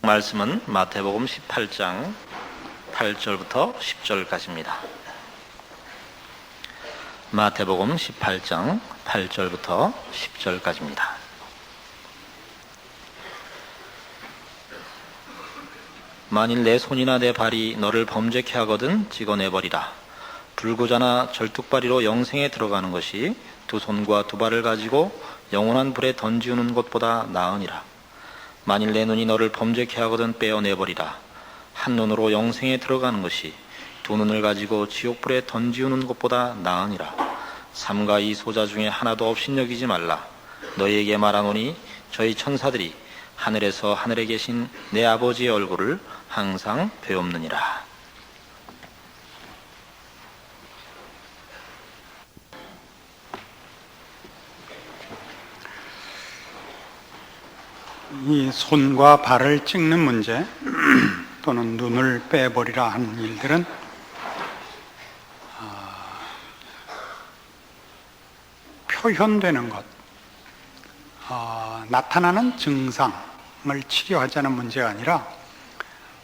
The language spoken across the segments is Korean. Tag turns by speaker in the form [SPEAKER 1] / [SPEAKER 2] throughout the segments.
[SPEAKER 1] 말씀은 마태복음 18장 8절부터 10절까지입니다. 마태복음 18장 8절부터 10절까지입니다. 만일 내 손이나 내 발이 너를 범죄케 하거든 찍어내버리라. 불구자나 절뚝발이로 영생에 들어가는 것이 두 손과 두 발을 가지고 영원한 불에 던지우는 것보다 나으니라. 만일 내 눈이 너를 범죄케 하거든 빼어내버리라. 한 눈으로 영생에 들어가는 것이 두 눈을 가지고 지옥불에 던지우는 것보다 나으니라. 삼가 이 소자 중에 하나도 업신여기지 말라. 너희에게 말하노니 저희 천사들이 하늘에서 하늘에 계신 내 아버지의 얼굴을 항상 배옵느니라.
[SPEAKER 2] 이 손과 발을 찍는 문제 또는 눈을 빼버리라 하는 일들은 표현되는 것, 나타나는 증상을 치료하자는 문제가 아니라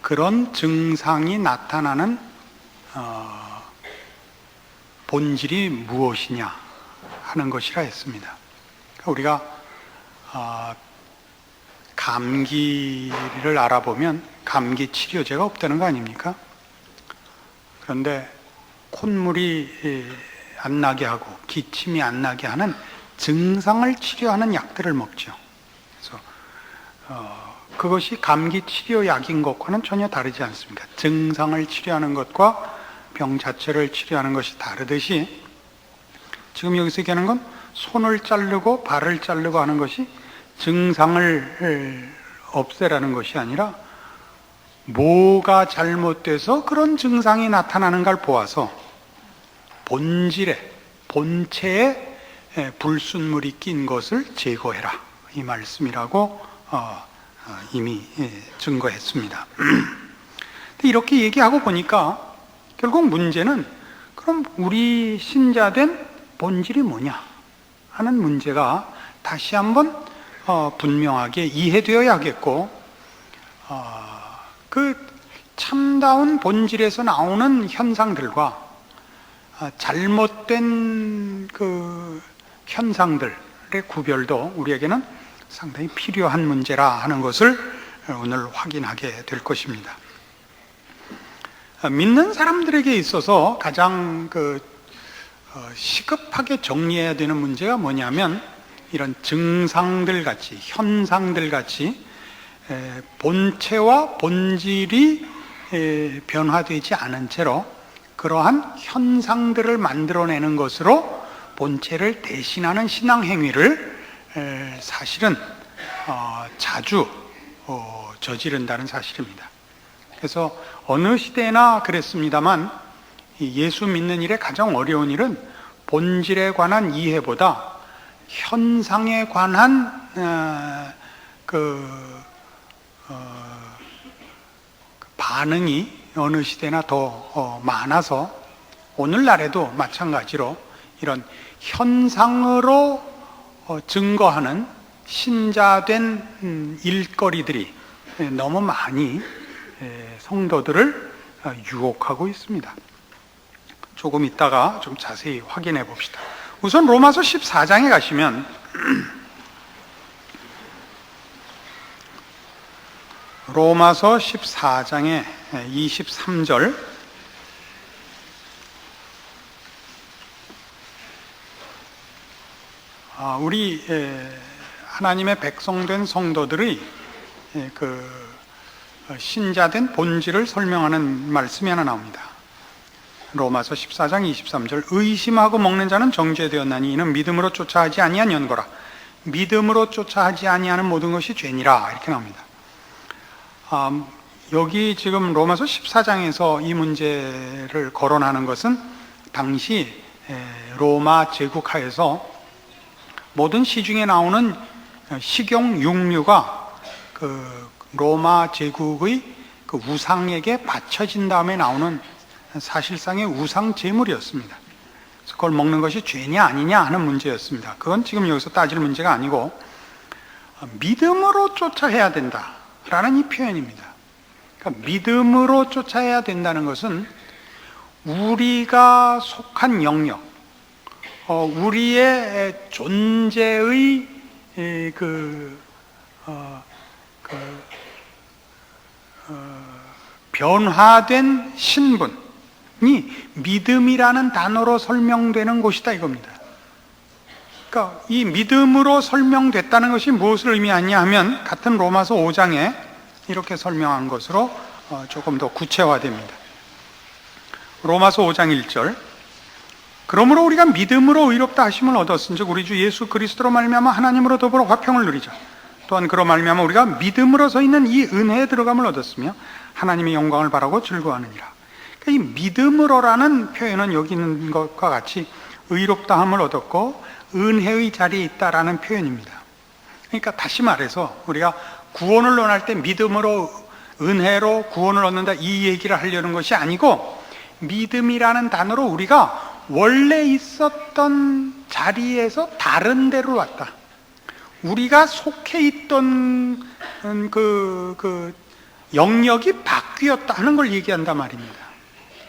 [SPEAKER 2] 그런 증상이 나타나는 본질이 무엇이냐 하는 것이라 했습니다. 우리가 감기를 알아보면 감기 치료제가 없다는 거 아닙니까? 그런데 콧물이 안 나게 하고 기침이 안 나게 하는 증상을 치료하는 약들을 먹죠. 그래서 그것이 감기 치료약인 것과는 전혀 다르지 않습니다. 증상을 치료하는 것과 병 자체를 치료하는 것이 다르듯이 지금 여기서 얘기하는 건 손을 자르고 발을 자르고 하는 것이 증상을 없애라는 것이 아니라 뭐가 잘못돼서 그런 증상이 나타나는 걸 보아서 본체에 불순물이 낀 것을 제거해라, 이 말씀이라고 이미 증거했습니다. 이렇게 얘기하고 보니까 결국 문제는 그럼 우리 신자된 본질이 뭐냐 하는 문제가 다시 한번 분명하게 이해되어야 하겠고, 그 참다운 본질에서 나오는 현상들과 잘못된 그 현상들의 구별도 우리에게는 상당히 필요한 문제라 하는 것을 오늘 확인하게 될 것입니다. 믿는 사람들에게 있어서 가장 시급하게 정리해야 되는 문제가 뭐냐면, 이런 증상들 같이, 현상들 같이 본체와 본질이 변화되지 않은 채로 그러한 현상들을 만들어내는 것으로 본체를 대신하는 신앙 행위를 사실은 자주 저지른다는 사실입니다. 그래서 어느 시대나 그랬습니다만 예수 믿는 일에 가장 어려운 일은 본질에 관한 이해보다 현상에 관한 반응이 어느 시대나 더 많아서 오늘날에도 마찬가지로 이런 현상으로 증거하는 신자된 일거리들이 너무 많이 성도들을 유혹하고 있습니다. 조금 있다가 좀 자세히 확인해 봅시다. 우선 로마서 14장에 가시면 로마서 14장의 23절, 우리 하나님의 백성된 성도들의 신자된 본질을 설명하는 말씀이 하나 나옵니다. 로마서 14장 23절, 의심하고 먹는 자는 정죄되었나니 이는 믿음으로 쫓아하지 아니한 연고라. 믿음으로 쫓아하지 아니하는 모든 것이 죄니라, 이렇게 나옵니다. 여기 지금 로마서 14장에서 이 문제를 거론하는 것은 당시 로마 제국하에서 모든 시중에 나오는 식용 육류가 그 로마 제국의 그 우상에게 바쳐진 다음에 나오는 사실상의 우상 제물이었습니다. 그래서 그걸 먹는 것이 죄냐 아니냐 하는 문제였습니다. 그건 지금 여기서 따질 문제가 아니고 믿음으로 쫓아해야 된다 라는 이 표현입니다. 그러니까 믿음으로 쫓아야 된다는 것은 우리가 속한 영역, 우리의 존재의 변화된 신분이 믿음이라는 단어로 설명되는 것이다 이겁니다. 그러니까 이 믿음으로 설명됐다는 것이 무엇을 의미하냐 하면 같은 로마서 5장에 이렇게 설명한 것으로 조금 더 구체화됩니다. 로마서 5장 1절, 그러므로 우리가 믿음으로 의롭다 하심을 얻었은즉 우리 주 예수 그리스도로 말미암아 하나님으로 더불어 화평을 누리자. 또한 그로 말미암아 우리가 믿음으로 서 있는 이 은혜에 들어감을 얻었으며 하나님의 영광을 바라고 즐거워하느니라. 그러니까 이 믿음으로라는 표현은 여기 있는 것과 같이 의롭다함을 얻었고 은혜의 자리에 있다라는 표현입니다. 그러니까 다시 말해서 우리가 구원을 논할 때 믿음으로 은혜로 구원을 얻는다 이 얘기를 하려는 것이 아니고, 믿음이라는 단어로 우리가 원래 있었던 자리에서 다른 데로 왔다, 우리가 속해 있던 그 영역이 바뀌었다 하는 걸 얘기한단 말입니다.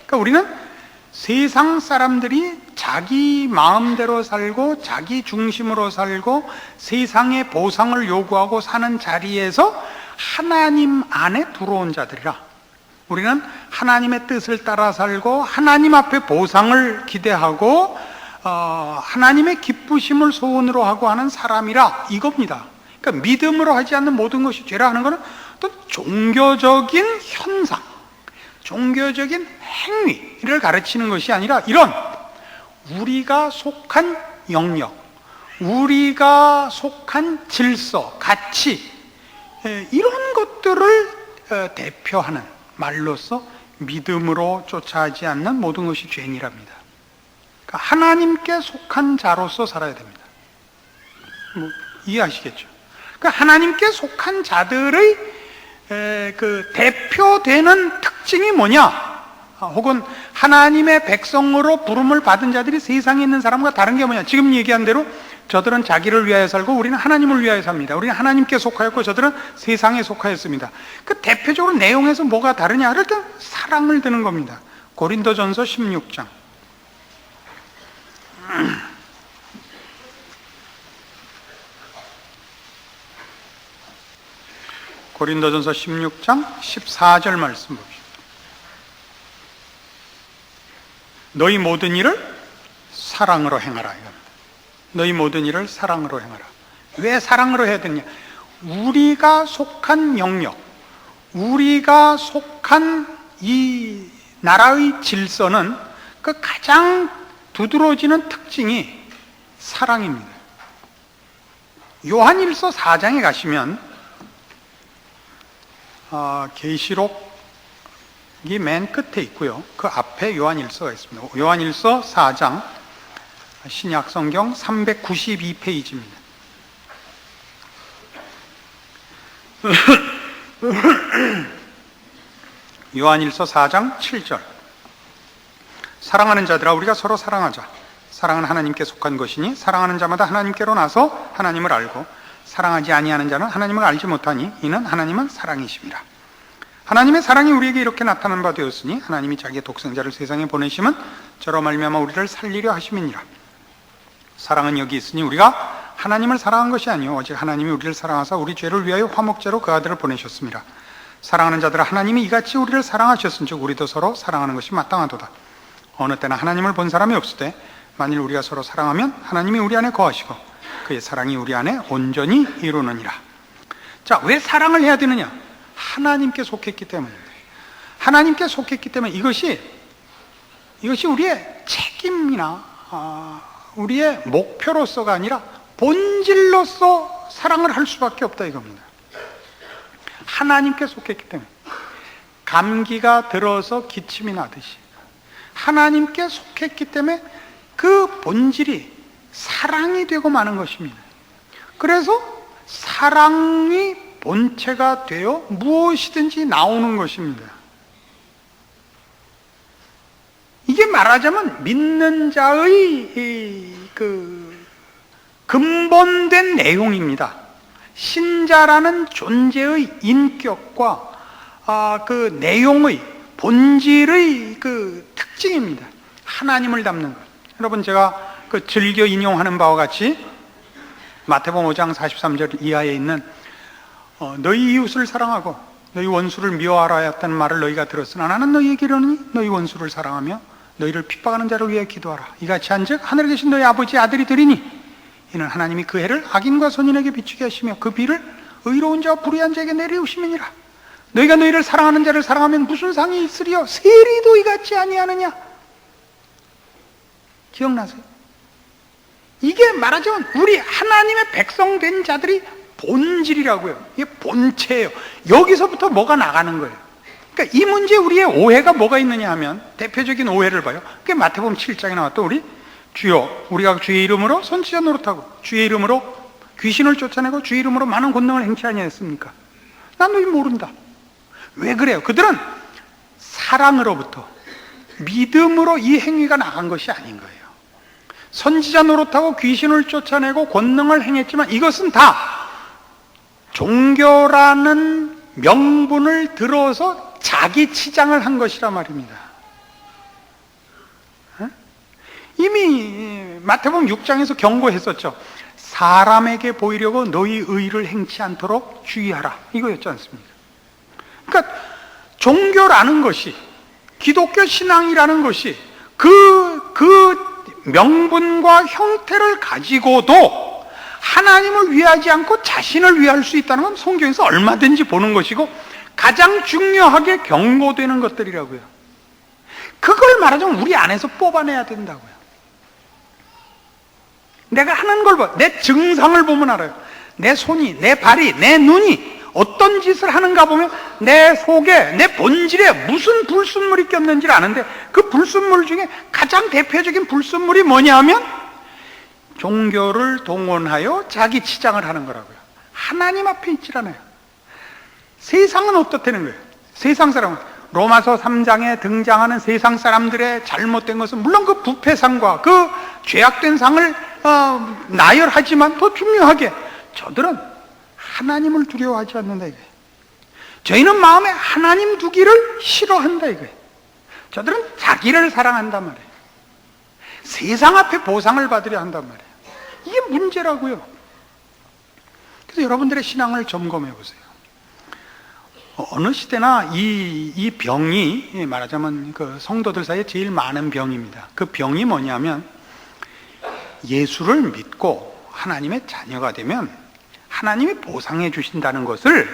[SPEAKER 2] 그러니까 우리는 세상 사람들이 자기 마음대로 살고 자기 중심으로 살고 세상의 보상을 요구하고 사는 자리에서 하나님 안에 들어온 자들이라, 우리는 하나님의 뜻을 따라 살고 하나님 앞에 보상을 기대하고 하나님의 기쁘심을 소원으로 하고 하는 사람이라 이겁니다. 그러니까 믿음으로 하지 않는 모든 것이 죄라 하는 것은 어떤 종교적인 현상, 종교적인 행위를 가르치는 것이 아니라 이런 우리가 속한 영역, 우리가 속한 질서, 가치, 이런 것들을 대표하는 말로서 믿음으로 쫓아하지 않는 모든 것이 죄인이랍니다. 그러니까 하나님께 속한 자로서 살아야 됩니다. 이해하시겠죠? 그러니까 하나님께 속한 자들의 그 대표되는 특징이 뭐냐? 혹은 하나님의 백성으로 부름을 받은 자들이 세상에 있는 사람과 다른 게 뭐냐? 지금 얘기한 대로 저들은 자기를 위하여 살고 우리는 하나님을 위하여 삽니다. 우리는 하나님께 속하였고 저들은 세상에 속하였습니다. 그 대표적으로 내용에서 뭐가 다르냐? 그러니까 사랑을 드는 겁니다. 고린도전서 16장. 고린도전서 16장 14절 말씀 봅시다. 너희 모든 일을 사랑으로 행하라 이겁니다. 너희 모든 일을 사랑으로 행하라. 왜 사랑으로 해야 되느냐? 우리가 속한 영역, 우리가 속한 이 나라의 질서는 그 가장 두드러지는 특징이 사랑입니다. 요한일서 4장에 가시면 계시록이 맨 끝에 있고요, 그 앞에 요한일서가 있습니다. 요한일서 4장 신약성경 392페이지입니다. 요한일서 4장 7절, 사랑하는 자들아 우리가 서로 사랑하자. 사랑은 하나님께 속한 것이니 사랑하는 자마다 하나님께로 나서 하나님을 알고 사랑하지 아니하는 자는 하나님을 알지 못하니 이는 하나님은 사랑이심이라. 하나님의 사랑이 우리에게 이렇게 나타난 바 되었으니 하나님이 자기의 독생자를 세상에 보내심은 저로 말미암아 우리를 살리려 하심이니라. 사랑은 여기 있으니 우리가 하나님을 사랑한 것이 아니요 오직 하나님이 우리를 사랑하사 우리 죄를 위하여 화목제로 그 아들을 보내셨습니다. 사랑하는 자들아 하나님이 이같이 우리를 사랑하셨은즉 우리도 서로 사랑하는 것이 마땅하도다. 어느 때나 하나님을 본 사람이 없을 때 만일 우리가 서로 사랑하면 하나님이 우리 안에 거하시고 그의 사랑이 우리 안에 온전히 이루느니라. 자, 왜 사랑을 해야 되느냐? 하나님께 속했기 때문입니다. 하나님께 속했기 때문에 이것이 우리의 책임이나 우리의 목표로서가 아니라 본질로서 사랑을 할 수밖에 없다 이겁니다. 하나님께 속했기 때문에 감기가 들어서 기침이 나듯이 하나님께 속했기 때문에 그 본질이 사랑이 되고 마는 것입니다. 그래서 사랑이 본체가 되어 무엇이든지 나오는 것입니다. 이게 말하자면 믿는 자의 그 근본된 내용입니다. 신자라는 존재의 인격과 그 내용의 본질의 그 특징입니다. 하나님을 닮는 것. 여러분, 제가 그 즐겨 인용하는 바와 같이 마태복음 5장 43절 이하에 있는 너희 이웃을 사랑하고 너희 원수를 미워하라 했다는 말을 너희가 들었으나 나는 너희에게 이르노니 너희 원수를 사랑하며 너희를 핍박하는 자를 위해 기도하라. 이같이 한즉 하늘에 계신 너희 아버지의 아들이 되리니 이는 하나님이 그 해를 악인과 선인에게 비추게 하시며 그 비를 의로운 자와 불의한 자에게 내리우심이니라. 너희가 너희를 사랑하는 자를 사랑하면 무슨 상이 있으리요? 세리도 이같이 아니하느냐? 기억나세요? 이게 말하자면 우리 하나님의 백성 된 자들이 본질이라고요. 이게 본체예요. 여기서부터 뭐가 나가는 거예요. 그러니까 이 문제에 우리의 오해가 뭐가 있느냐 하면 대표적인 오해를 봐요. 그게 마태복음 7장에 나왔던 우리 주여 우리가 주의 이름으로 선지자 노릇하고 주의 이름으로 귀신을 쫓아내고 주의 이름으로 많은 권능을 행치 아니하였습니까? 난 너희 모른다. 왜 그래요? 그들은 사랑으로부터 믿음으로 이 행위가 나간 것이 아닌 거예요. 선지자 노릇하고 귀신을 쫓아내고 권능을 행했지만 이것은 다 종교라는 명분을 들어서 자기 치장을 한 것이라 말입니다. 이미 마태복음 6장에서 경고했었죠. 사람에게 보이려고 너희 의를 행치 않도록 주의하라. 이거였지 않습니까? 그러니까 종교라는 것이, 기독교 신앙이라는 것이 그 명분과 형태를 가지고도 하나님을 위하지 않고 자신을 위할 수 있다는 건 성경에서 얼마든지 보는 것이고 가장 중요하게 경고되는 것들이라고요. 그걸 말하자면 우리 안에서 뽑아내야 된다고요. 내가 하는 걸 봐. 내 증상을 보면 알아요. 내 손이, 내 발이, 내 눈이 어떤 짓을 하는가 보면 내 속에, 내 본질에 무슨 불순물이 꼈는지를 아는데 그 불순물 중에 가장 대표적인 불순물이 뭐냐 하면 종교를 동원하여 자기 치장을 하는 거라고요. 하나님 앞에 있질 않아요. 세상은 어떻다는 거예요? 세상 사람은 로마서 3장에 등장하는 세상 사람들의 잘못된 것은 물론 그 부패상과 그 죄악된 상을 나열하지만 더 중요하게 저들은 하나님을 두려워하지 않는다 이거예요. 저희는 마음에 하나님 두기를 싫어한다 이거예요. 저들은 자기를 사랑한단 말이에요. 세상 앞에 보상을 받으려 한단 말이에요. 이게 문제라고요. 그래서 여러분들의 신앙을 점검해 보세요. 어느 시대나 이 병이 말하자면 그 성도들 사이에 제일 많은 병입니다. 그 병이 뭐냐면 예수를 믿고 하나님의 자녀가 되면 하나님이 보상해 주신다는 것을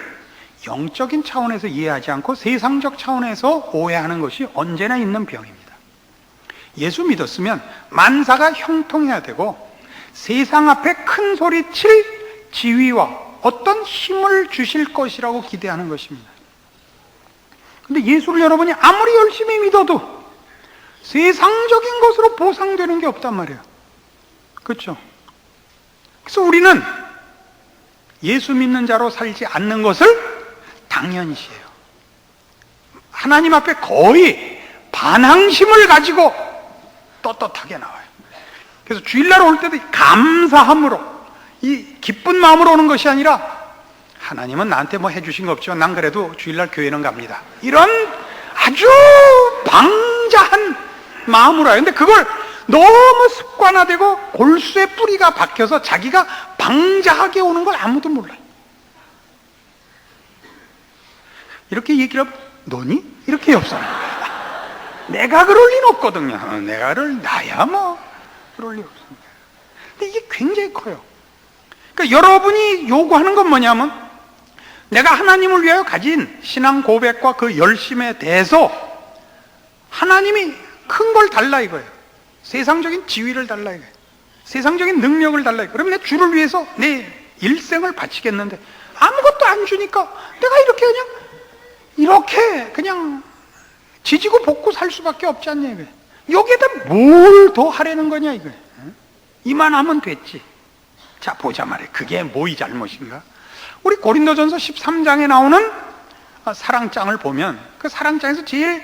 [SPEAKER 2] 영적인 차원에서 이해하지 않고 세상적 차원에서 오해하는 것이 언제나 있는 병입니다. 예수 믿었으면 만사가 형통해야 되고 세상 앞에 큰 소리 칠 지위와 어떤 힘을 주실 것이라고 기대하는 것입니다. 근데 예수를 여러분이 아무리 열심히 믿어도 세상적인 것으로 보상되는 게 없단 말이에요. 그렇죠? 그래서 우리는 예수 믿는 자로 살지 않는 것을 당연시해요. 하나님 앞에 거의 반항심을 가지고 떳떳하게 나와요. 그래서 주일날 올 때도 감사함으로 이 기쁜 마음으로 오는 것이 아니라 하나님은 나한테 뭐 해주신 거 없지만 난 그래도 주일날 교회는 갑니다. 이런 아주 방자한 마음으로 와요. 근데 그걸 너무 습관화되고 골수에 뿌리가 박혀서 자기가 방자하게 오는 걸 아무도 몰라요. 이렇게 얘기를 하면 너니? 이렇게 없어요. 내가 그럴 리는 없거든요. 내가 나야 뭐 그럴 리 없습니다. 근데 이게 굉장히 커요. 그러니까 여러분이 요구하는 건 뭐냐면 내가 하나님을 위하여 가진 신앙 고백과 그 열심에 대해서 하나님이 큰 걸 달라 이거예요. 세상적인 지위를 달라 이거예요. 세상적인 능력을 달라 이거예요. 그러면 내 주를 위해서 내 일생을 바치겠는데 아무것도 안 주니까 내가 이렇게 그냥 지지고 볶고 살 수밖에 없지 않냐 이거예요. 여기에다 뭘 더 하려는 거냐 이거예요. 이만하면 됐지. 자 보자 말이에요. 그게 뭐이 잘못인가? 우리 고린도전서 13장에 나오는 사랑장을 보면 그 사랑장에서 제일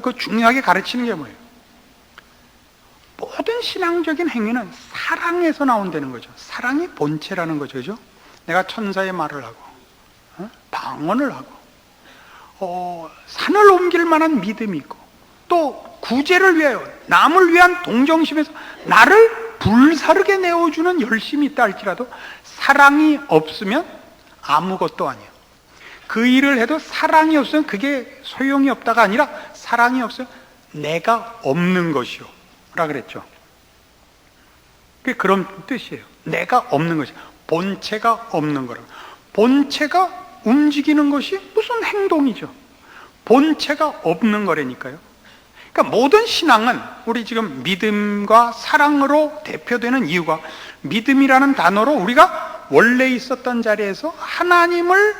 [SPEAKER 2] 그 중요하게 가르치는 게 뭐예요? 모든 신앙적인 행위는 사랑에서 나온다는 거죠. 사랑이 본체라는 거죠. 그죠? 내가 천사의 말을 하고 방언을 하고 산을 옮길 만한 믿음이 있고 또 구제를 위하여 남을 위한 동정심에서 나를 불사르게 내어주는 열심이 있다 할지라도 사랑이 없으면 아무것도 아니에요. 그 일을 해도 사랑이 없으면 그게 소용이 없다가 아니라 사랑이 없으면 내가 없는 것이요 라 그랬죠. 그게 그런 뜻이에요. 내가 없는 것이, 본체가 없는 거라고. 본체가 움직이는 것이 무슨 행동이죠. 본체가 없는 거라니까요. 그러니까 모든 신앙은 우리 지금 믿음과 사랑으로 대표되는 이유가, 믿음이라는 단어로 우리가 원래 있었던 자리에서 하나님을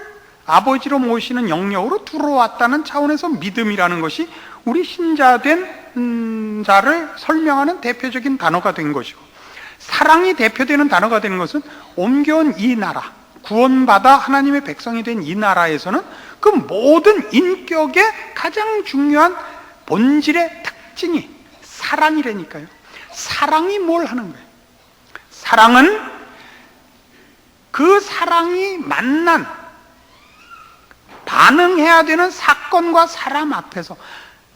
[SPEAKER 2] 아버지로 모시는 영역으로 들어왔다는 차원에서 믿음이라는 것이 우리 신자된 자를 설명하는 대표적인 단어가 된 것이고, 사랑이 대표되는 단어가 되는 것은 옮겨온 이 나라, 구원받아 하나님의 백성이 된 이 나라에서는 그 모든 인격의 가장 중요한 본질의 특징이 사랑이라니까요. 사랑이 뭘 하는 거예요? 사랑은 그 사랑이 만난, 반응해야 되는 사건과 사람 앞에서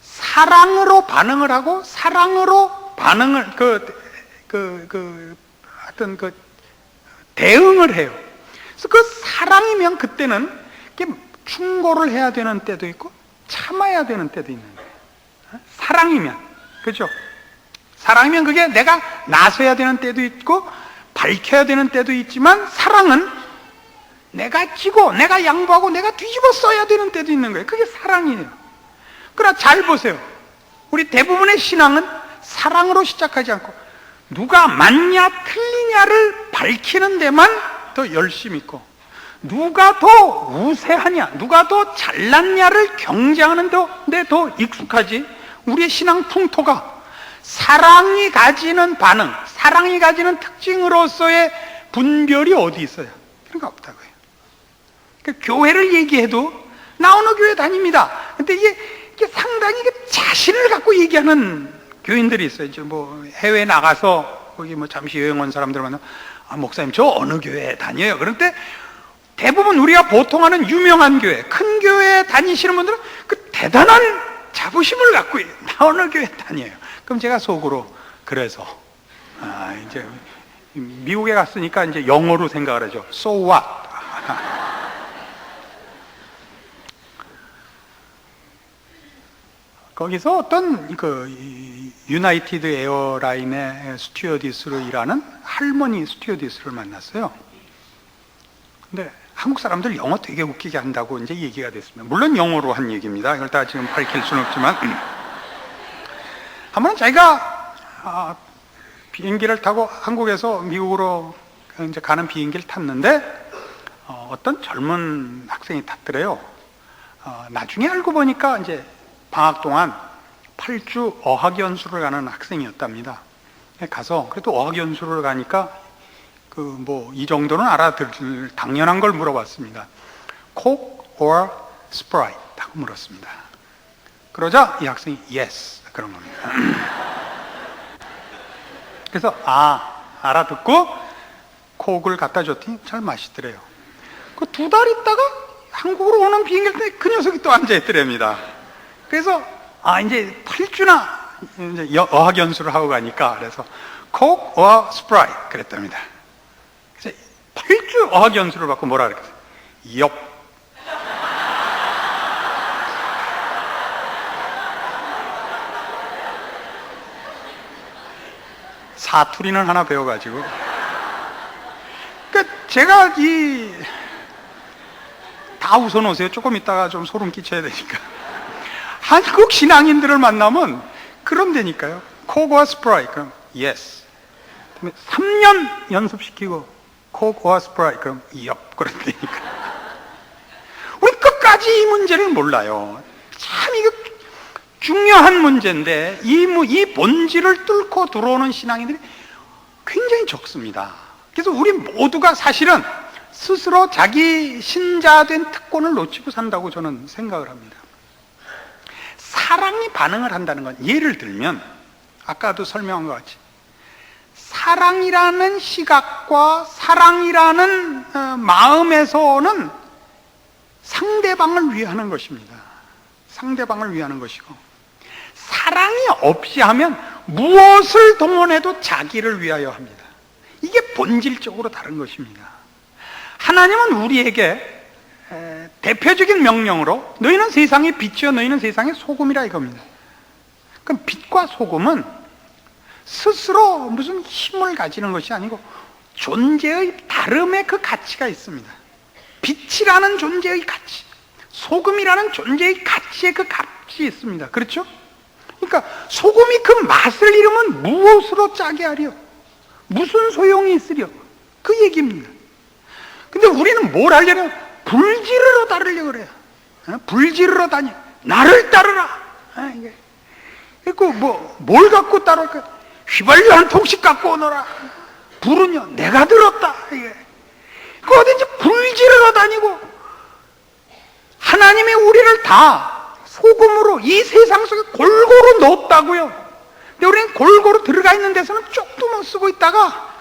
[SPEAKER 2] 사랑으로 반응을 하고 사랑으로 반응을 대응을 해요. 그래서 그 사랑이면 그때는 충고를 해야 되는 때도 있고 참아야 되는 때도 있는 거예요. 사랑이면, 그죠? 사랑이면 그게 내가 나서야 되는 때도 있고 밝혀야 되는 때도 있지만, 사랑은 내가 지고 내가 양보하고 내가 뒤집어 써야 되는 때도 있는 거예요. 그게 사랑이에요. 그러나 잘 보세요. 우리 대부분의 신앙은 사랑으로 시작하지 않고 누가 맞냐 틀리냐를 밝히는 데만 더 열심히 있고, 누가 더 우세하냐, 누가 더 잘났냐를 경쟁하는 데 더 익숙하지, 우리의 신앙 풍토가 사랑이 가지는 반응, 사랑이 가지는 특징으로서의 분별이 어디 있어요? 그런 거 없다고요. 그러니까 교회를 얘기해도 나 어느 교회 다닙니다. 근데 이게 상당히 자신을 갖고 얘기하는 교인들이 있어요. 뭐 해외 나가서 거기 뭐 잠시 여행 온 사람들 만나면 목사님 저 어느 교회 다녀요. 그런데 대부분 우리가 보통 하는 유명한 교회, 큰 교회 다니시는 분들은 그 대단한 자부심을 갖고 나 어느 교회 다녀요. 그럼 제가 속으로 그래서 이제 미국에 갔으니까 이제 영어로 생각을 하죠. So what? 거기서 어떤 유나이티드 에어라인의 스튜어디스로 일하는 할머니 스튜어디스를 만났어요. 근데 한국 사람들 영어 되게 웃기게 한다고 이제 얘기가 됐습니다. 물론 영어로 한 얘기입니다. 이걸 다 지금 밝힐 수는 없지만, 한번 자기가 비행기를 타고 한국에서 미국으로 이제 가는 비행기를 탔는데 어떤 젊은 학생이 탔더래요. 나중에 알고 보니까 이제 방학 동안 8주 어학연수를 가는 학생이었답니다. 가서 그래도 어학연수를 가니까 이 정도는 알아들을 당연한 걸 물어봤습니다. Coke or Sprite? 하고 물었습니다. 그러자 이 학생이 yes 그런 겁니다. 그래서 알아듣고 콕을 갖다 줬더니 잘 마시더래요. 그 2달 있다가 한국으로 오는 비행기 때 그 녀석이 또 앉아 있더랍니다. 그래서 이제 8주나 이제 어학연수를 하고 가니까, 그래서 Coke or Sprite 그랬답니다. 그래서 8주 어학연수를 받고 뭐라 그랬어요? 옆. 사투리는 하나 배워가지고. 그러니까 제가 다 웃어놓으세요. 조금 있다가 좀 소름 끼쳐야 되니까. 한국 신앙인들을 만나면 그런다니까요. 코그와 스프라이트, 그럼 yes. 3년 연습시키고 코그와 스프라이트, 그럼 옆. 그런다니까. 우리 끝까지 이 문제를 몰라요. 참 이거 중요한 문제인데 이 본질을 뚫고 들어오는 신앙인들이 굉장히 적습니다. 그래서 우리 모두가 사실은 스스로 자기 신자된 특권을 놓치고 산다고 저는 생각을 합니다. 사랑이 반응을 한다는 건, 예를 들면 아까도 설명한 것 같이 사랑이라는 시각과 사랑이라는 마음에서는 상대방을 위하는 것입니다. 상대방을 위하는 것이고, 사랑이 없이 하면 무엇을 동원해도 자기를 위하여 합니다. 이게 본질적으로 다른 것입니다. 하나님은 우리에게 대표적인 명령으로 너희는 세상의 빛이요 너희는 세상의 소금이라 이겁니다. 그럼 빛과 소금은 스스로 무슨 힘을 가지는 것이 아니고 존재의 다름의 그 가치가 있습니다. 빛이라는 존재의 가치, 소금이라는 존재의 가치의 그 값이 있습니다. 그렇죠? 그러니까 소금이 그 맛을 잃으면 무엇으로 짜게 하려? 무슨 소용이 있으려? 그 얘기입니다. 근데 우리는 뭘 하려면 불지르러 따르려고 그래요. 불지르러 다니. 나를 따르라. 뭘 갖고 따를까? 휘발유 한 통씩 갖고 오너라. 불은요, 내가 들었다. 그 어딘지 불지르러 다니고, 하나님이 우리를 다 소금으로 이 세상 속에 골고루 넣었다고요. 근데 우리는 골고루 들어가 있는 데서는 쪽도 못 쓰고 있다가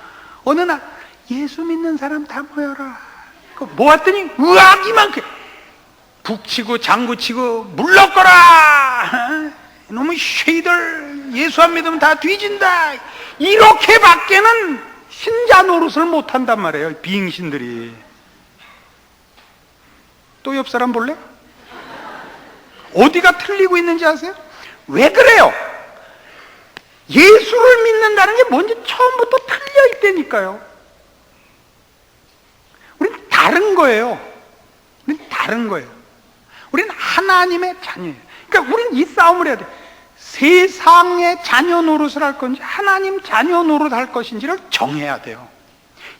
[SPEAKER 2] 어느 날 예수 믿는 사람 다 모여라. 모았더니 의학이만큼 북치고 장구치고 물러거라. 이놈의 쉐이들 예수 안 믿으면 다 뒤진다. 이렇게밖에는 신자 노릇을 못한단 말이에요. 비잉신들이. 또 옆 사람 볼래? 어디가 틀리고 있는지 아세요? 왜 그래요? 예수를 믿는다는 게 뭔지 처음부터 틀려 있다니까요. 우리는 다른 거예요. 우리는 다른 거예요. 우리는 하나님의 자녀예요. 그러니까 우리는 이 싸움을 해야 돼요. 세상의 자녀 노릇을 할 건지 하나님 자녀 노릇 할 것인지를 정해야 돼요.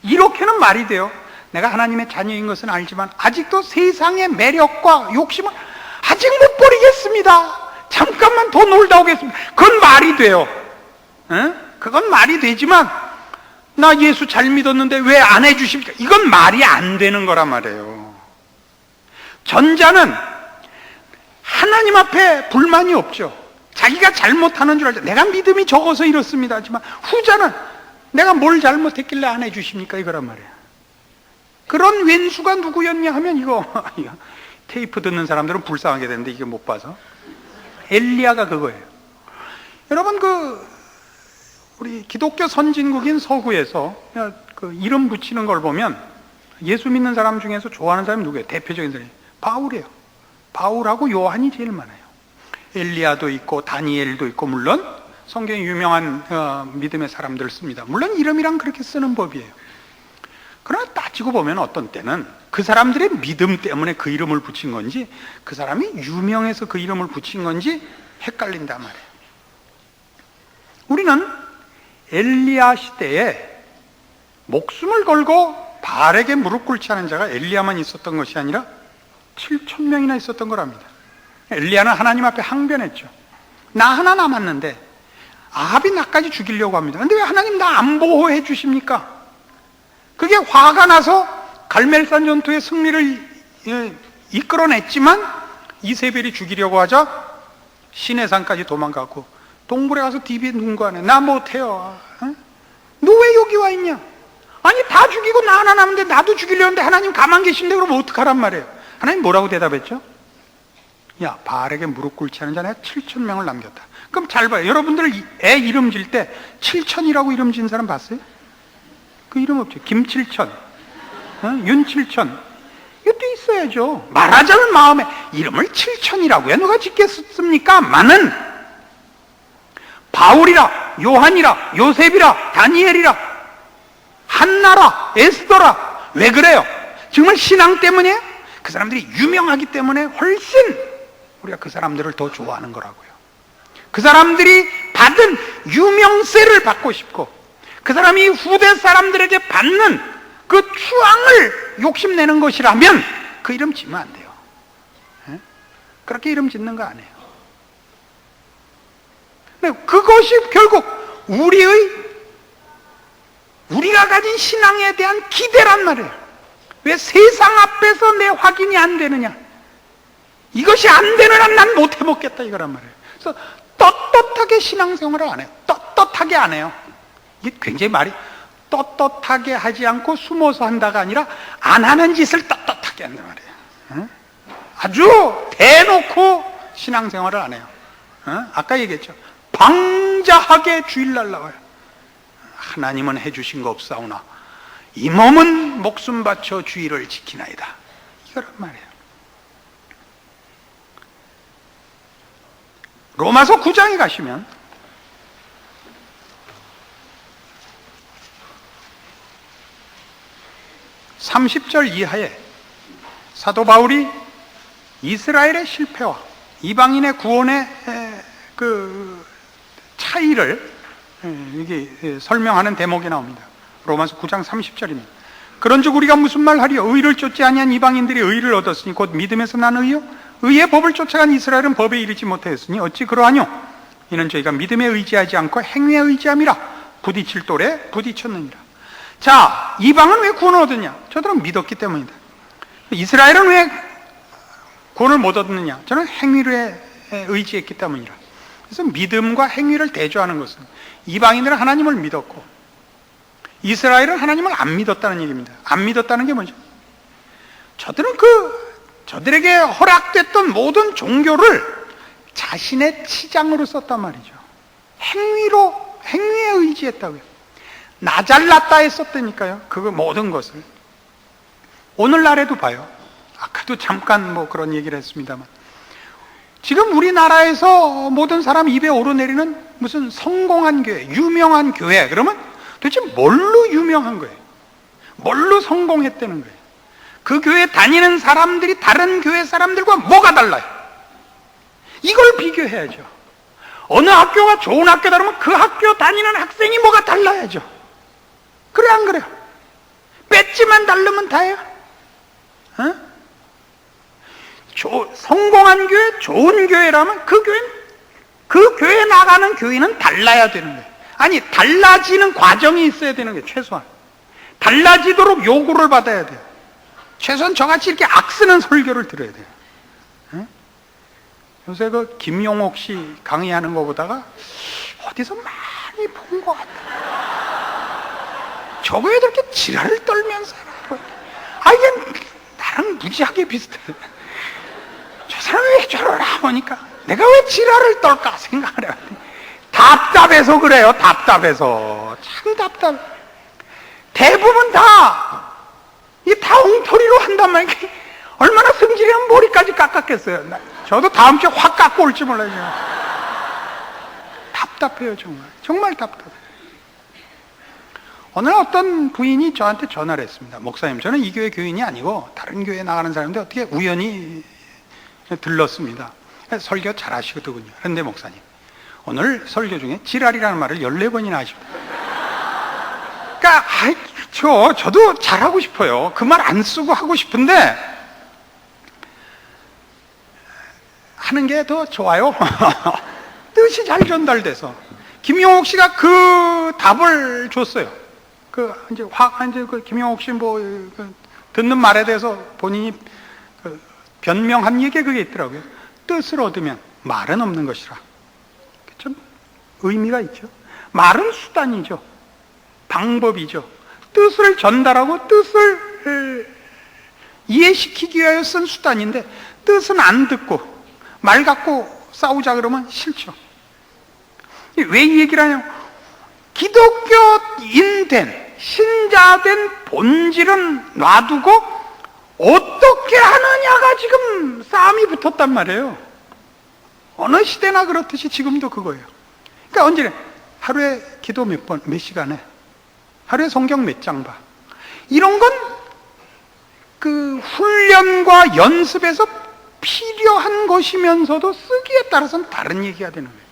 [SPEAKER 2] 이렇게는 말이 돼요. 내가 하나님의 자녀인 것은 알지만 아직도 세상의 매력과 욕심을 아직 못 버리겠습니다. 잠깐만 더 놀다 오겠습니다. 그건 말이 돼요. 그건 말이 되지만 나 예수 잘 믿었는데 왜 안 해주십니까? 이건 말이 안 되는 거란 말이에요. 전자는 하나님 앞에 불만이 없죠. 자기가 잘못하는 줄 알죠. 내가 믿음이 적어서 이렇습니다 하지만 후자는 내가 뭘 잘못했길래 안 해주십니까? 이거란 말이에요. 그런 왼수가 누구였냐 하면 이거 테이프 듣는 사람들은 불쌍하게 되는데 이게 못 봐서 엘리야가 그거예요. 여러분 우리 기독교 선진국인 서구에서 그 이름 붙이는 걸 보면 예수 믿는 사람 중에서 좋아하는 사람이 누구예요? 대표적인 사람이 바울이에요. 바울하고 요한이 제일 많아요. 엘리야도 있고 다니엘도 있고 물론 성경에 유명한 믿음의 사람들 씁니다. 물론 이름이랑 그렇게 쓰는 법이에요. 그러나 따지고 보면 어떤 때는 그 사람들의 믿음 때문에 그 이름을 붙인 건지 그 사람이 유명해서 그 이름을 붙인 건지 헷갈린단 말이에요. 우리는 엘리야 시대에 목숨을 걸고 바알에게 무릎 꿇지 않은 자가 엘리야만 있었던 것이 아니라 7,000명이나 있었던 거랍니다. 엘리야는 하나님 앞에 항변했죠. 나 하나 남았는데 아합이 나까지 죽이려고 합니다. 근데 왜 하나님 나 안 보호해 주십니까? 그게 화가 나서 갈멜산 전투의 승리를 이끌어냈지만 이세벨이 죽이려고 하자 시내산까지 도망가고 동굴에 가서 디비에 누군가 하네. 나 못해요. 너 왜 여기 와 있냐? 아니 다 죽이고 나 하나 남았는데 나도 죽이려는데 하나님 가만 계신데 그러면 어떡하란 말이에요. 하나님 뭐라고 대답했죠? 야, 바알에게 무릎 꿇지 않은 자 내가 7,000명을 남겼다. 그럼 잘 봐요. 여러분들 애 이름 질 때 7천이라고 이름 지은 사람 봤어요? 그 이름 없죠. 김칠천, 윤칠천. 이것도 있어야죠. 말하자면 마음에 이름을 7천이라고요. 누가 짓겠습니까? 많은 바울이라, 요한이라, 요셉이라, 다니엘이라, 한나라, 에스더라. 왜 그래요? 정말 신앙 때문이에요? 그 사람들이 유명하기 때문에 훨씬 우리가 그 사람들을 더 좋아하는 거라고요. 그 사람들이 받은 유명세를 받고 싶고 그 사람이 후대 사람들에게 받는 그 추앙을 욕심내는 것이라면 그 이름 짓면 안 돼요. 그렇게 이름 짓는 거 아니에요. 그것이 결국 우리가 가진 신앙에 대한 기대란 말이에요. 왜 세상 앞에서 내 확인이 안 되느냐? 이것이 안 되는 한 난 못 해먹겠다 이거란 말이에요. 그래서 떳떳하게 신앙생활을 안 해요. 떳떳하게 안 해요. 이게 굉장히 말이 떳떳하게 하지 않고 숨어서 한다가 아니라 안 하는 짓을 떳떳하게 한단 말이에요. 응? 아주 대놓고 신앙생활을 안 해요. 응? 아까 얘기했죠. 방자하게 주일날 나와요. 하나님은 해주신 거 없사오나 이 몸은 목숨 바쳐 주의를 지키나이다. 이거란 말이에요. 로마서 9장에 가시면 (30절) 이하에 사도 바울이 이스라엘의 실패와 이방인의 구원의 그 차이를 이게 설명하는 대목이 나옵니다. 로마서 9장 30절입니다. 그런즉 우리가 무슨 말하리요? 의를 쫓지 아니한 이방인들이 의를 얻었으니 곧 믿음에서 난 의요? 의의 법을 쫓아간 이스라엘은 법에 이르지 못하였으니 어찌 그러하뇨? 이는 저희가 믿음에 의지하지 않고 행위에 의지함이라 부딪힐 돌에 부딪혔느니라. 자, 이방은 왜 구원을 얻었냐? 저들은 믿었기 때문이다. 이스라엘은 왜 구원을 못 얻느냐? 저는 행위에 의지했기 때문이라. 그래서 믿음과 행위를 대조하는 것은 이방인들은 하나님을 믿었고 이스라엘은 하나님을 안 믿었다는 얘기입니다. 안 믿었다는 게 뭐죠? 저들에게 허락됐던 모든 종교를 자신의 치장으로 썼단 말이죠. 행위에 의지했다고요. 나 잘났다 했었다니까요. 그 모든 것을. 오늘날에도 봐요. 아까도 잠깐 뭐 그런 얘기를 했습니다만. 지금 우리나라에서 모든 사람 입에 오르내리는 무슨 성공한 교회, 유명한 교회, 그러면 도대체 뭘로 유명한 거예요? 뭘로 성공했다는 거예요? 그 교회 다니는 사람들이 다른 교회 사람들과 뭐가 달라요? 이걸 비교해야죠. 어느 학교가 좋은 학교다 그러면 그 학교 다니는 학생이 뭐가 달라야죠. 그래 안 그래요? 배지만 다르면 다예요? 어? 성공한 교회, 좋은 교회라면 그 교회 나가는 교인은 달라야 되는 거예요. 아니, 달라지는 과정이 있어야 되는 거예요. 최소한 달라지도록 요구를 받아야 돼요. 최소한 저같이 이렇게 악쓰는 설교를 들어야 돼요. 응? 요새 그 김용옥 씨 강의하는 거 보다가 어디서 많이 본 것 같아요. 저거에 저렇게 지랄을 떨면서 이게 나랑 무지하게 비슷해. 저 사람이 왜 저러나 보니까 내가 왜 지랄을 떨까 생각을 해요. 답답해서 그래요. 답답해서. 참 답답해. 대부분 다 엉터리로 한단 말이에요. 얼마나 성질이면 머리까지 깎았겠어요. 저도 다음 주에 확 깎고 올지 몰라요. 답답해요. 정말 답답해요. 오늘 어떤 부인이 저한테 전화를 했습니다. 목사님, 저는 이 교회 교인이 아니고 다른 교회에 나가는 사람인데 어떻게 우연히 들렀습니다. 설교 잘 하시거든요. 그런데 목사님, 오늘 설교 중에 지랄이라는 말을 14번이나 하십니다. 그러니까 저도 잘하고 싶어요. 그 말 안 쓰고 하고 싶은데 하는 게 더 좋아요. 뜻이 잘 전달돼서. 김용옥 씨가 그 답을 줬어요. 이제 김용옥 씨 듣는 말에 대해서 본인이 변명한 얘기가 그게 있더라고요. 뜻을 얻으면 말은 없는 것이라. 좀 의미가 있죠. 말은 수단이죠. 방법이죠. 뜻을 전달하고 뜻을 이해시키기 위하여 쓴 수단인데 뜻은 안 듣고 말 갖고 싸우자 그러면 싫죠. 왜 이 얘기를 하냐면 기독교인된 신자된 본질은 놔두고 어떻게 하느냐가 지금 싸움이 붙었단 말이에요. 어느 시대나 그렇듯이 지금도 그거예요. 그러니까 언제나 하루에 기도 몇 시간에 하루에 성경 몇 장 봐. 이런 건 그 훈련과 연습에서 필요한 것이면서도 쓰기에 따라서는 다른 얘기가 되는 거예요.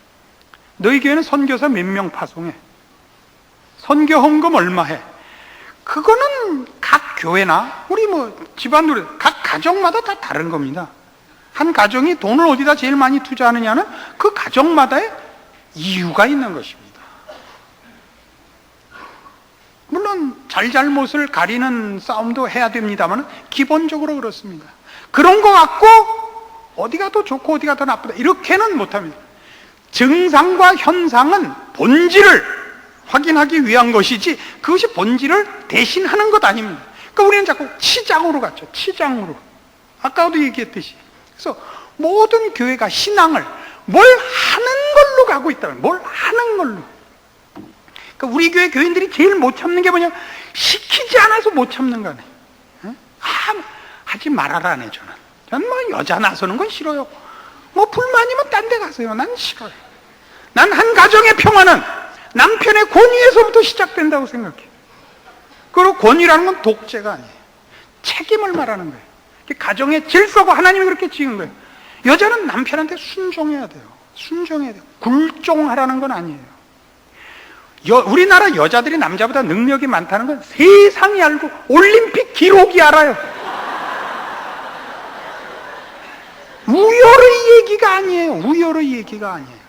[SPEAKER 2] 너희 교회는 선교사 몇 명 파송해? 선교 헌금 얼마 해? 그거는 각 교회나 우리 집안으로 각 가정마다 다 다른 겁니다. 한 가정이 돈을 어디다 제일 많이 투자하느냐는 그 가정마다의 이유가 있는 것입니다. 물론 잘잘못을 가리는 싸움도 해야 됩니다만 기본적으로 그렇습니다. 그런 거 갖고 어디가 더 좋고 어디가 더 나쁘다 이렇게는 못합니다. 증상과 현상은 본질을 확인하기 위한 것이지 그것이 본질을 대신하는 것 아닙니다. 그러니까 우리는 자꾸 치장으로 갔죠. 치장으로. 아까도 얘기했듯이. 그래서 모든 교회가 신앙을 뭘 하는 걸로 가고 있다는, 뭘 하는 걸로. 그러니까 우리 교회 교인들이 제일 못 참는 게 뭐냐면 시키지 않아서 못 참는 거네. 하지 말아라네. 저는 뭐 여자 나서는 건 싫어요. 뭐 불만이면 딴 데 가세요. 난 싫어요. 난 한 가정의 평화는 남편의 권위에서부터 시작된다고 생각해. 그리고 권위라는 건 독재가 아니에요. 책임을 말하는 거예요. 가정의 질서가 하나님이 그렇게 지은 거예요. 여자는 남편한테 순종해야 돼요. 순종해야 돼요. 굴종하라는 건 아니에요. 우리나라 여자들이 남자보다 능력이 많다는 건 세상이 알고 올림픽 기록이 알아요. 우열의 얘기가 아니에요. 우열의 얘기가 아니에요.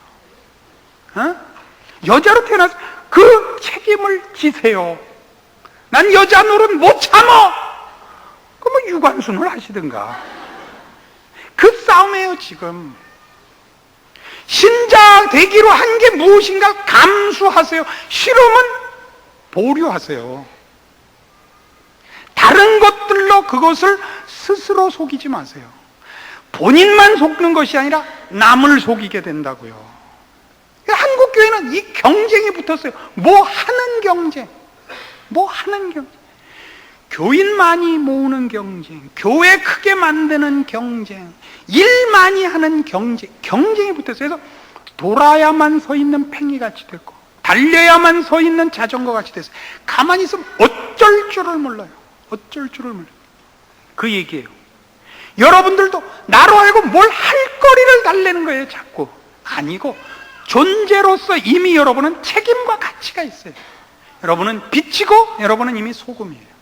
[SPEAKER 2] 여자로 태어나서 그 책임을 지세요. 난 여자 노릇 못 참어. 그럼 유관순을 하시든가. 그 싸움이에요. 지금 신자 되기로 한 게 무엇인가 감수하세요. 싫으면 보류하세요. 다른 것들로 그것을 스스로 속이지 마세요. 본인만 속는 것이 아니라 남을 속이게 된다고요. 한국 교회는 이 경쟁이 붙었어요. 뭐 하는 경쟁, 뭐 하는 경쟁, 교인 많이 모으는 경쟁, 교회 크게 만드는 경쟁, 일 많이 하는 경쟁, 경쟁이 붙었어요. 그래서 돌아야만 서 있는 팽이같이 됐고 달려야만 서 있는 자전거같이 됐어요. 가만히 있으면 어쩔 줄을 몰라요. 어쩔 줄을 몰라요. 그 얘기예요. 여러분들도 나로 알고 뭘 할 거리를 달래는 거예요. 자꾸. 아니고 존재로서 이미 여러분은 책임과 가치가 있어요. 여러분은 빛이고 여러분은 이미 소금이에요.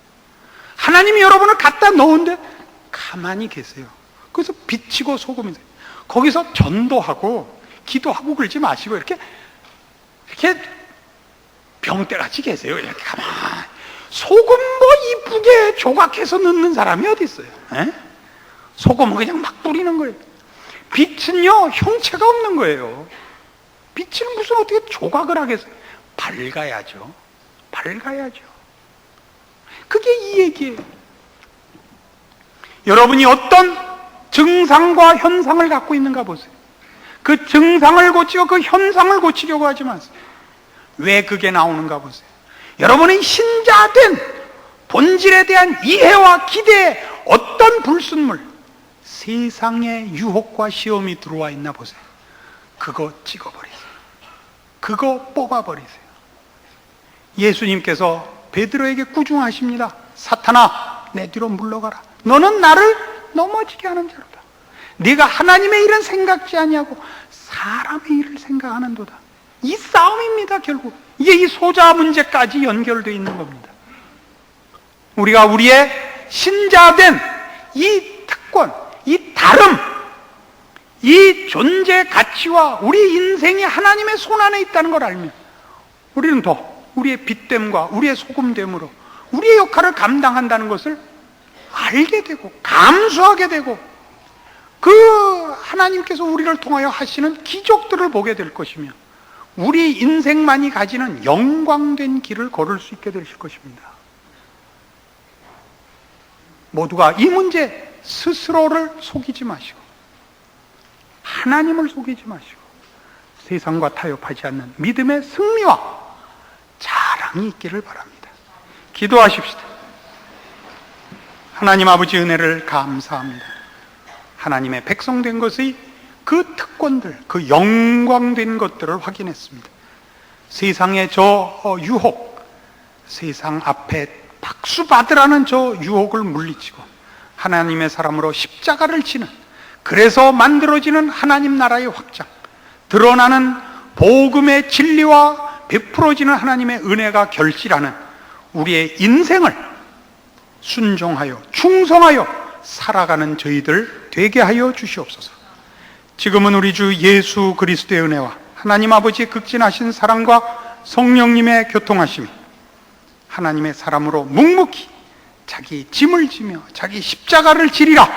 [SPEAKER 2] 하나님이 여러분을 갖다 놓은데 가만히 계세요. 그래서 빛이고 소금이세요. 거기서 전도하고 기도하고 그러지 마시고 이렇게 병때같이 계세요. 이렇게 가만히. 소금 뭐 이쁘게 조각해서 넣는 사람이 어디 있어요? 에? 소금은 그냥 막 뿌리는 거예요. 빛은요 형체가 없는 거예요. 빛을 무슨 어떻게 조각을 하겠어요? 밝아야죠. 밝아야죠. 그게 이 얘기예요. 여러분이 어떤 증상과 현상을 갖고 있는가 보세요. 그 증상을 고치고 그 현상을 고치려고 하지 마세요. 왜 그게 나오는가 보세요. 여러분이 신자된 본질에 대한 이해와 기대에 어떤 불순물, 세상의 유혹과 시험이 들어와 있나 보세요. 그거 찍어버리세요. 그거 뽑아버리세요. 예수님께서 베드로에게 꾸중하십니다. 사탄아, 내 뒤로 물러가라. 너는 나를 넘어지게 하는 자로다. 네가 하나님의 일은 생각지 아니하고 사람의 일을 생각하는도다. 이 싸움입니다. 결국 이게 이 소자 문제까지 연결되어 있는 겁니다. 우리가 우리의 신자된 이 특권, 이 다름, 이 존재 가치와 우리 인생이 하나님의 손안에 있다는 걸 알면 우리는 더 우리의 빛됨과 우리의 소금됨으로 우리의 역할을 감당한다는 것을 알게 되고 감수하게 되고 그 하나님께서 우리를 통하여 하시는 기적들을 보게 될 것이며 우리 인생만이 가지는 영광된 길을 걸을 수 있게 되실 것입니다. 모두가 이 문제 스스로를 속이지 마시고 하나님을 속이지 마시고 세상과 타협하지 않는 믿음의 승리와 자랑이 있기를 바랍니다. 기도하십시다. 하나님 아버지 은혜를 감사합니다. 하나님의 백성된 것의 그 특권들, 그 영광된 것들을 확인했습니다. 세상의 저 유혹, 세상 앞에 박수 받으라는 저 유혹을 물리치고 하나님의 사람으로 십자가를 지는, 그래서 만들어지는 하나님 나라의 확장, 드러나는 복음의 진리와 베풀어지는 하나님의 은혜가 결실하는 우리의 인생을 순종하여 충성하여 살아가는 저희들 되게 하여 주시옵소서. 지금은 우리 주 예수 그리스도의 은혜와 하나님 아버지의 극진하신 사랑과 성령님의 교통하심이 하나님의 사람으로 묵묵히 자기 짐을 지며 자기 십자가를 지리라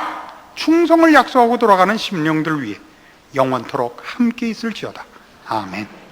[SPEAKER 2] 충성을 약속하고 돌아가는 심령들 위해 영원토록 함께 있을지어다. 아멘.